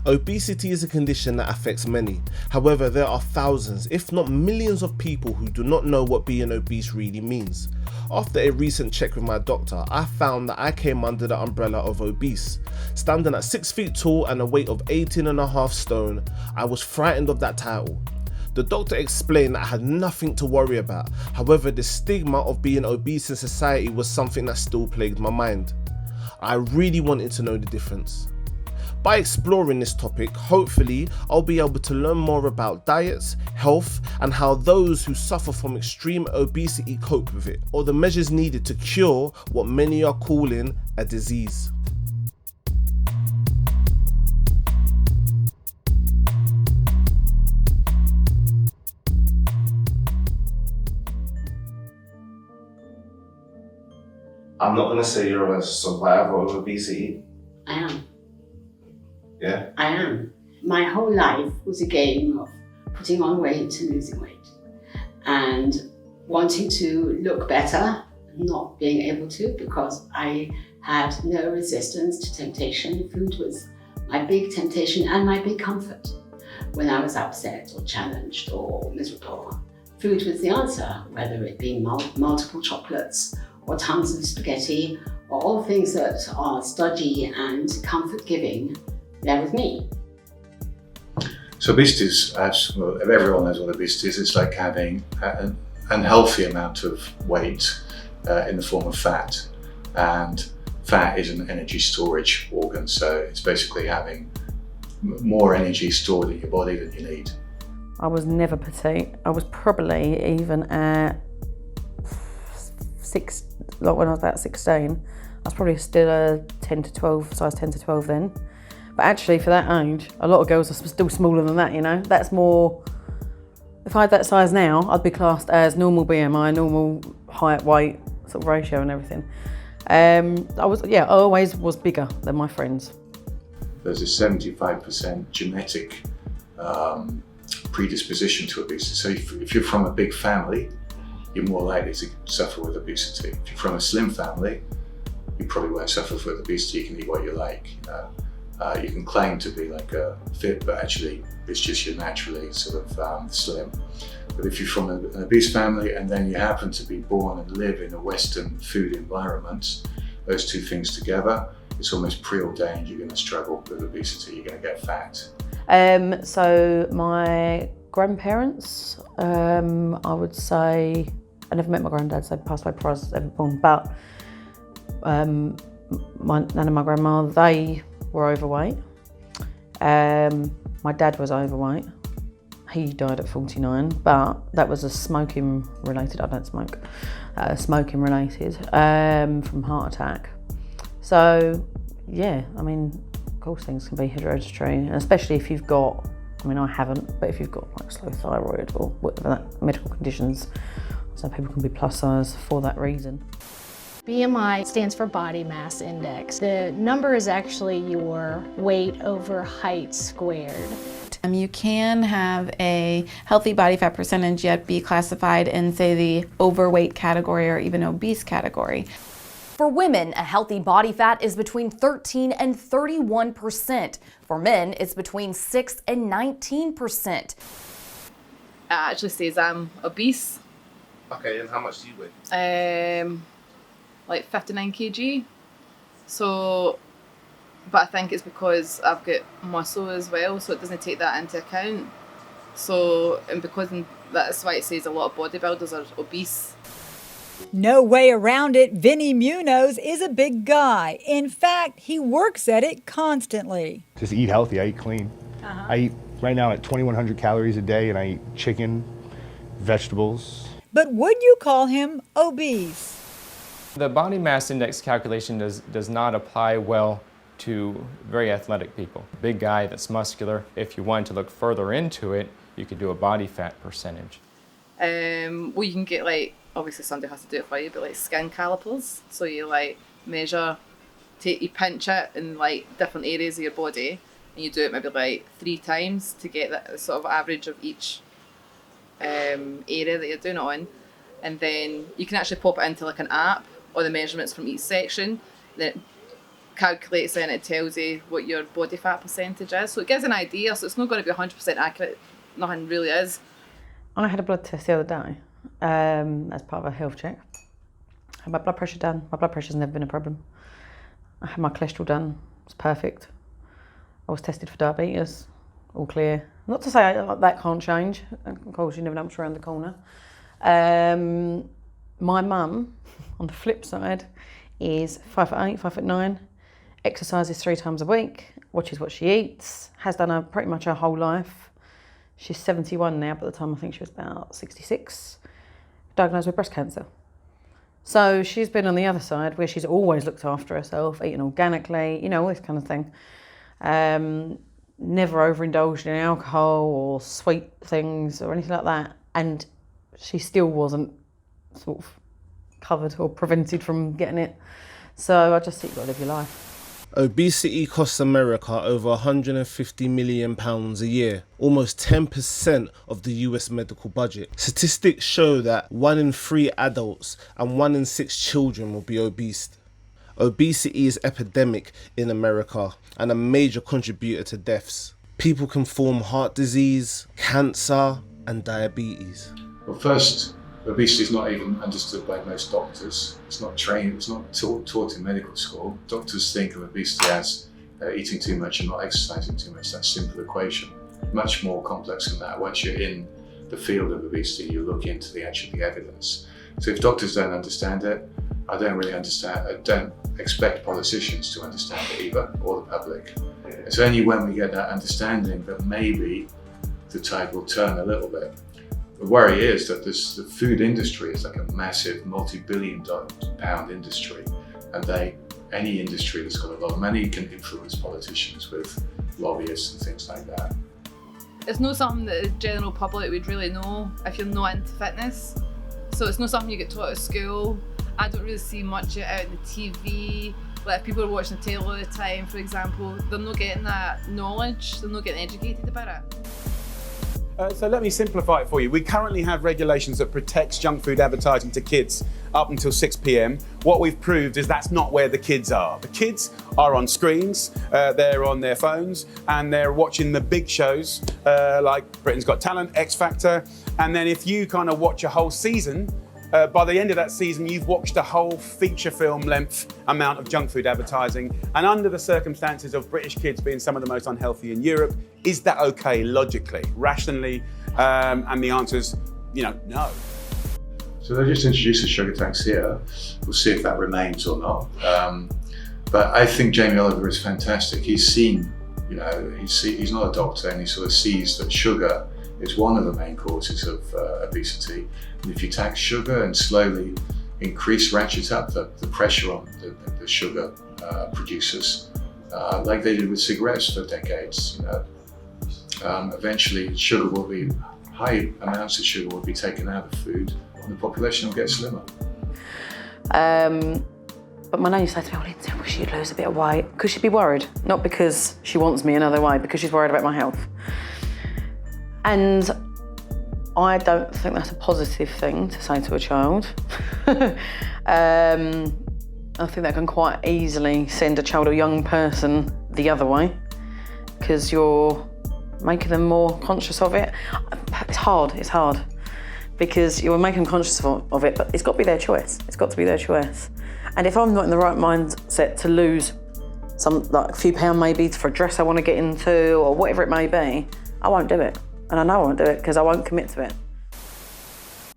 Obesity is a condition that affects many. However, there are thousands, if not millions of people who do not know what being obese really means. After a recent check with my doctor, I found that I came under the umbrella of obese. Standing at 6 feet tall and a weight of 18.5 stone, I was frightened of that title. The doctor explained that I had nothing to worry about. However, the stigma of being obese in society was something that still plagued my mind. I really wanted to know the difference. By exploring this topic, hopefully I'll be able to learn more about diets, health, and how those who suffer from extreme obesity cope with it, or the measures needed to cure what many are calling a disease. I'm not going to say you're a survivor of obesity. I am. Yeah? I am. My whole life was a game of putting on weight and losing weight and wanting to look better, not being able to because I had no resistance to temptation. Food was my big temptation and my big comfort. When I was upset or challenged or miserable, food was the answer, whether it be multiple chocolates or tons of spaghetti or all things that are stodgy and comfort-giving. There with me. So obesity is, well, everyone knows what obesity is. It's like having an unhealthy amount of weight in the form of fat. And fat is an energy storage organ. So it's basically having more energy stored in your body than you need. I was never petite. I was probably even at when I was about 16, I was probably still a 10 to 12, size 10 to 12 then. But actually for that age, a lot of girls are still smaller than that, you know. That's more, if I had that size now, I'd be classed as normal BMI, normal height, weight, sort of ratio and everything. I always was bigger than my friends. There's a 75% genetic predisposition to obesity. So if you're from a big family, you're more likely to suffer with obesity. If you're from a slim family, you probably won't suffer with obesity. You can eat what you like. You can claim to be like fit, but actually it's just you're naturally sort of slim. But if you're from an obese family and then you happen to be born and live in a Western food environment, those two things together, it's almost preordained you're going to struggle with obesity, you're going to get fat. So my grandparents, I would say, I never met my granddad, so they passed away before I was ever born, but my nan and my grandma, they were overweight. My dad was overweight. He died at 49, but that was a smoking related, I don't smoke, smoking related, from heart attack. So yeah, I mean, of course things can be hereditary, and especially if you've got, I mean I haven't, but if you've got like slow thyroid or whatever that medical conditions, so people can be plus size for that reason. BMI stands for body mass index. The number is actually your weight over height squared. You can have a healthy body fat percentage yet be classified in, say, the overweight category or even obese category. For women, a healthy body fat is between 13 and 31%. For men, it's between 6 and 19%. It actually says I'm obese. Okay, and how much do you weigh? Like 59 kg. So, but I think it's because I've got muscle as well, so it doesn't take that into account. So, and because that's why it says a lot of bodybuilders are obese. No way around it, Vinny Munoz is a big guy. In fact, he works at it constantly. Just eat healthy, I eat clean. I eat right now at 2,100 calories a day, and I eat chicken, vegetables. But would you call him obese? The body mass index calculation does not apply well to very athletic people. Big guy that's muscular, if you wanted to look further into it, you could do a body fat percentage. Well, you can get like, obviously somebody has to do it for you, but like skin calipers. So you like measure, you pinch it in like different areas of your body, and you do it maybe like 3 times to get that sort of average of each area that you're doing it on. And then you can actually pop it into like an app or the measurements from each section. Then it calculates it and it tells you what your body fat percentage is. So it gives an idea, so it's not going to be 100% accurate. Nothing really is. I had a blood test the other day as part of a health check. I had my blood pressure done. My blood pressure's never been a problem. I had my cholesterol done. It's perfect. I was tested for diabetes. All clear. Not to say that can't change. Of course, you never know what's around the corner. My mum, on the flip side, is 5'8", 5'9", exercises 3 times a week, watches what she eats, has done pretty much her whole life. She's 71 now, but at the time I think she was about 66, diagnosed with breast cancer. So she's been on the other side where she's always looked after herself, eating organically, you know, all this kind of thing. Never overindulged in alcohol or sweet things or anything like that. And she still wasn't sort of covered or prevented from getting it. So I just think you've got to live your life. Obesity costs America over £150 million a year, almost 10% of the US medical budget. Statistics show that 1 in 3 adults and 1 in 6 children will be obese. Obesity is epidemic in America and a major contributor to deaths. People can form heart disease, cancer, and diabetes. Well, first, obesity is not even understood by most doctors. It's not trained, it's not taught in medical school. Doctors think of obesity as eating too much and not exercising too much. That's a simple equation. Much more complex than that. Once you're in the field of obesity, you look into the evidence. So if doctors don't understand it, I don't expect politicians to understand it either, or the public. It's only when we get that understanding that maybe the tide will turn a little bit. The worry is that the food industry is like a massive multi-billion-pound industry, and any industry that's got a lot of money can influence politicians with lobbyists and things like that. It's not something that the general public would really know if you're not into fitness. So it's not something you get taught at school. I don't really see much out on the TV. Like if people are watching the telly all the time, for example, they're not getting that knowledge, they're not getting educated about it. So let me simplify it for you. We currently have regulations that protects junk food advertising to kids up until 6 p.m. What we've proved is that's not where the kids are. The kids are on screens, they're on their phones, and they're watching the big shows like Britain's Got Talent, X Factor, and then if you kind of watch a whole season, by the end of that season, you've watched a whole feature film length amount of junk food advertising. And under the circumstances of British kids being some of the most unhealthy in Europe, is that okay logically, rationally? And the answer's, no. So they just introduced a sugar tax here. We'll see if that remains or not. But I think Jamie Oliver is fantastic. He's seen, he's not a doctor, and he sort of sees that sugar is one of the main causes of obesity. And if you tax sugar and slowly ratchet up the pressure on the sugar producers, like they did with cigarettes for decades, eventually high amounts of sugar will be taken out of food and the population will get slimmer. But my nan used to say to me, Lindsay, I wish you'd lose a bit of weight. Because she'd be worried, not because she wants me another way, because she's worried about my health. And I don't think that's a positive thing to say to a child. I think that can quite easily send a child or young person the other way, because you're making them more conscious of it. It's hard, because you're making them conscious of it, but it's got to be their choice. It's got to be their choice. And if I'm not in the right mindset to lose a few pounds maybe for a dress I want to get into or whatever it may be, I won't do it. And I know I won't do it because I won't commit to it.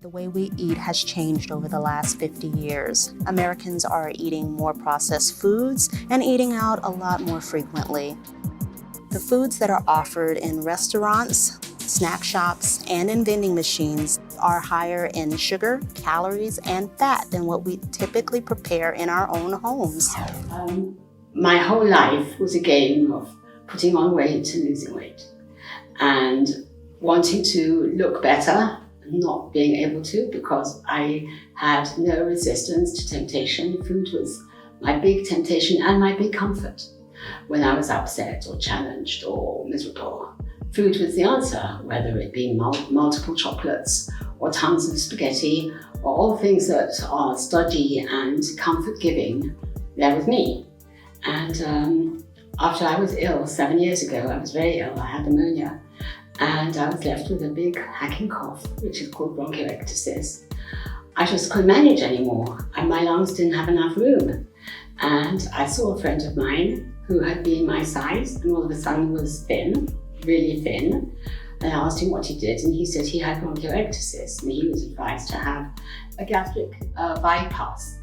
The way we eat has changed over the last 50 years. Americans are eating more processed foods and eating out a lot more frequently. The foods that are offered in restaurants, snack shops, and in vending machines are higher in sugar, calories, and fat than what we typically prepare in our own homes. My whole life was a game of putting on weight and losing weight, and wanting to look better, not being able to because I had no resistance to temptation. Food was my big temptation and my big comfort. When I was upset or challenged or miserable, food was the answer, whether it be multiple chocolates or tons of spaghetti or all things that are stodgy and comfort-giving, they're with me. And after I was ill 7 years ago, I was very ill, I had pneumonia, and I was left with a big hacking cough, which is called bronchiectasis. I just couldn't manage anymore, and my lungs didn't have enough room. And I saw a friend of mine who had been my size and all of a sudden was thin, really thin. And I asked him what he did, and he said he had bronchiectasis, and he was advised to have a gastric bypass,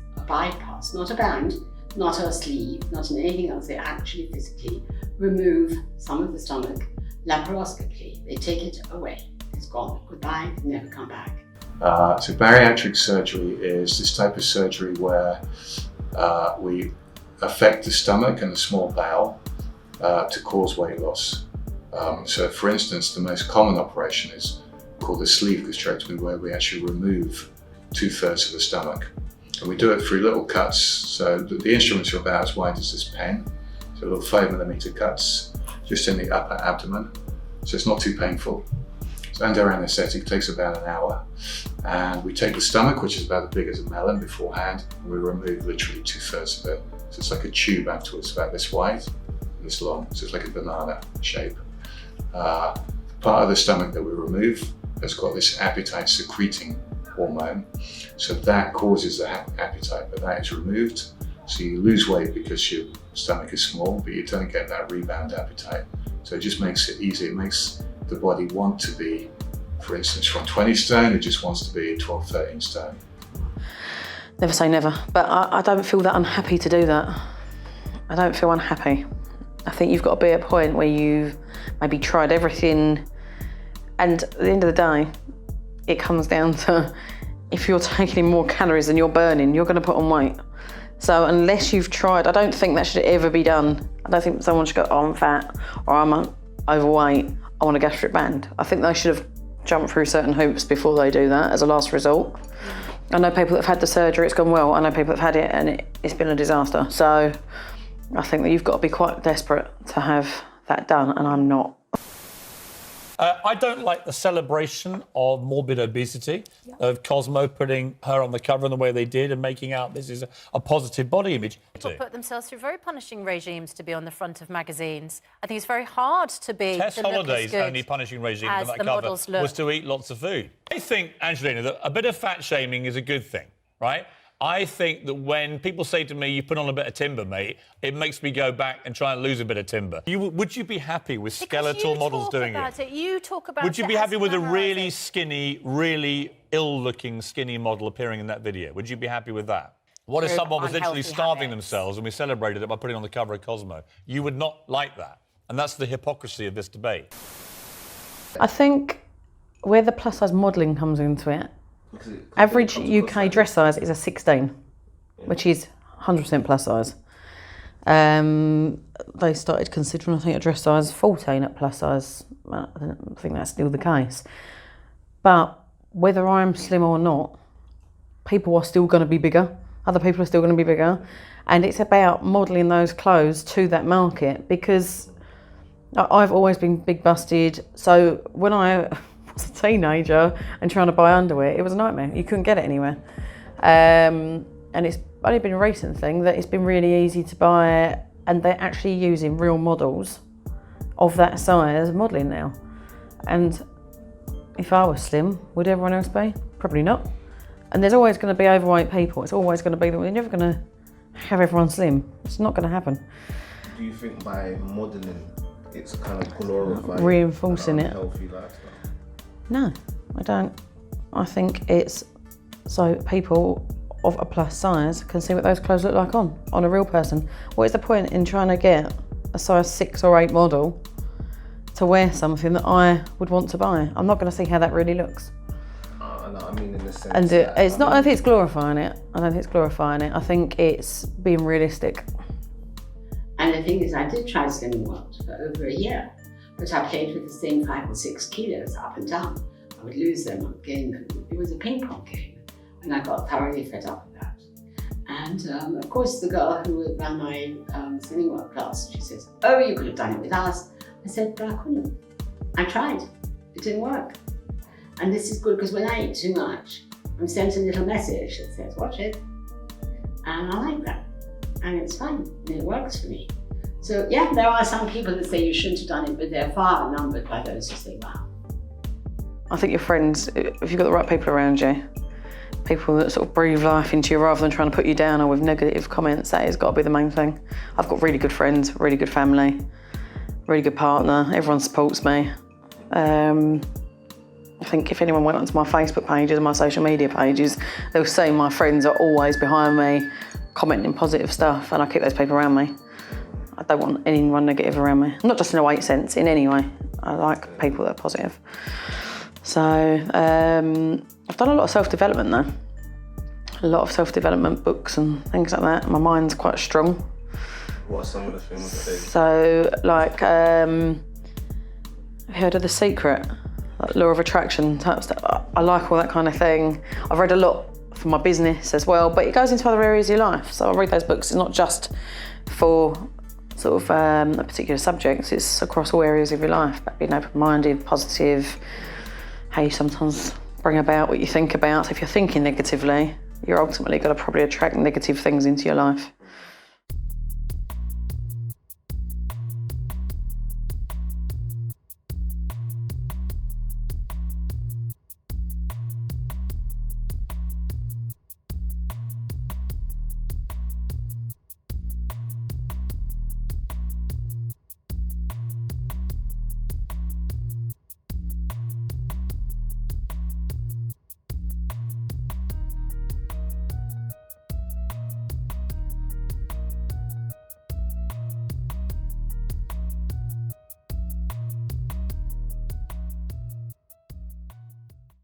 not a band, not a sleeve, not anything else. They actually physically remove some of the stomach laparoscopically. They take it away. It's gone. Goodbye, never come back. So bariatric surgery is this type of surgery where we affect the stomach and the small bowel to cause weight loss. So for instance, the most common operation is called a sleeve gastrectomy, where we actually remove 2/3 of the stomach. And we do it through little cuts. So the instruments are about as wide as this pen. So little 5mm cuts just in the upper abdomen. So it's not too painful. It's under anaesthetic, takes about an hour. And we take the stomach, which is about as big as a melon beforehand, and we remove literally 2/3 of it. So it's like a tube afterwards, about this wide and this long. So it's like a banana shape. Part of the stomach that we remove has got this appetite secreting hormone. So that causes the appetite, but that is removed. So you lose weight because your stomach is small, but you don't get that rebound appetite. So it just makes it easy. It makes the body want to be, for instance, from 20 stone, it just wants to be 12, 13 stone. Never say never, but I don't feel that unhappy to do that. I don't feel unhappy. I think you've got to be at a point where you've maybe tried everything, and at the end of the day, it comes down to if you're taking in more calories than you're burning, you're going to put on weight. So unless you've tried, I don't think that should ever be done. I don't think someone should go, oh, I'm fat, or I'm overweight, I want a gastric band. I think they should have jumped through certain hoops before they do that as a last resort. I know people that have had the surgery, it's gone well. I know people that have had it and it's been a disaster. So I think that you've got to be quite desperate to have that done, and I'm not. I don't like the celebration of morbid obesity, of Cosmo putting her on the cover in the way they did and making out this is a positive body image. People put themselves through very punishing regimes to be on the front of magazines. I think it's very hard to be... Tess Holliday's only punishing regime on that cover was to eat lots of food. I think, Angelina, that a bit of fat shaming is a good thing, right? I think that when people say to me, you put on a bit of timber, mate, it makes me go back and try and lose a bit of timber. Would you be happy with skeletal models doing it? You talk about Would you be happy with a really skinny, really ill-looking skinny model appearing in that video? Would you be happy with that? What if someone was literally starving themselves and we celebrated it by putting it on the cover of Cosmo? You would not like that. And that's the hypocrisy of this debate. I think where the plus-size modelling comes into it, average UK dress size is a 16, which is 100% plus size. They started considering, I think, a dress size 14 at plus size. I don't think that's still the case. But whether I'm slim or not, people are still going to be bigger. Other people are still going to be bigger. And it's about modelling those clothes to that market, because I've always been big busted. So when I was a teenager and trying to buy underwear, it was a nightmare. You couldn't get it anywhere. And it's only been a recent thing that it's been really easy to buy, and they're actually using real models of that size modelling now. And if I was slim, would everyone else be? Probably not. And there's always going to be overweight people. It's always going to be that we're never going to have everyone slim. It's not going to happen. Do you think by modelling, it's kind of glorifying, reinforcing it? Healthy lifestyle? No, I don't. I think it's so people of a plus size can see what those clothes look like on a real person. What is the point in trying to get a size 6 or 8 model to wear something that I would want to buy? I'm not going to see how that really looks. No, I mean in the sense And that, it's not. I don't think it's glorifying it. I don't think it's glorifying it. I think it's being realistic. And the thing is, I did try Slimming World for over a year, but I played with the same 5 or 6 kilos up and down. I would lose them, I would gain them. It was a ping pong game, and I got thoroughly fed up with that. And of course, the girl who ran my Slimming World class, she says, "Oh, you could have done it with us." I said, "But I couldn't. I tried. It didn't work." And this is good because when I eat too much, I'm sent a little message that says, "Watch it," and I like that. and it's fun, and it works for me. So yeah, there are some people that say you shouldn't have done it, but they're far outnumbered by those who say, wow. I think your friends, if you've got the right people around you, people that sort of breathe life into you rather than trying to put you down or with negative comments, that has got to be the main thing. I've got really good friends, really good family, really good partner, everyone supports me. I think if anyone went onto my Facebook pages and my social media pages, they'll see my friends are always behind me, commenting positive stuff, and I keep those people around me. I don't want anyone negative around me. Not just in a weight sense, in any way. I like people that are positive. So, I've done a lot of self-development though. A lot of self-development books and things like that. My mind's quite strong. What are some of the things that they... So, like, have you heard of The Secret? Like law of attraction type stuff. I like all that kind of thing. I've read a lot for my business as well, but it goes into other areas of your life. So I read those books. It's not just for sort of a particular subject. It's across all areas of your life. But being open-minded, positive, how you sometimes bring about what you think about. So if you're thinking negatively, you're ultimately going to probably attract negative things into your life.